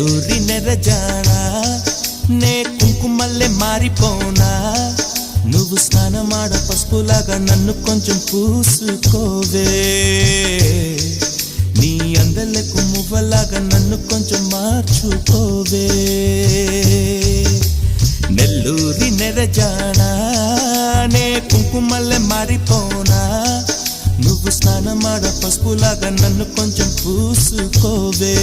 నెల్లూరి నెరజానా నే కుంకుమల్లె మారిపోనా నువ్వు స్నానమాడ పసుపులాగా నన్ను కొంచెం పూసుకోవే నీ అందలకు మువ్వలాగా నన్ను కొంచెం మార్చుకోవే నెల్లూరి నెరజానా నే కుంకుమల్లె మారిపోనా నువ్వు స్నానమాడ పసుపులాగా నన్ను కొంచెం పూసుకోవే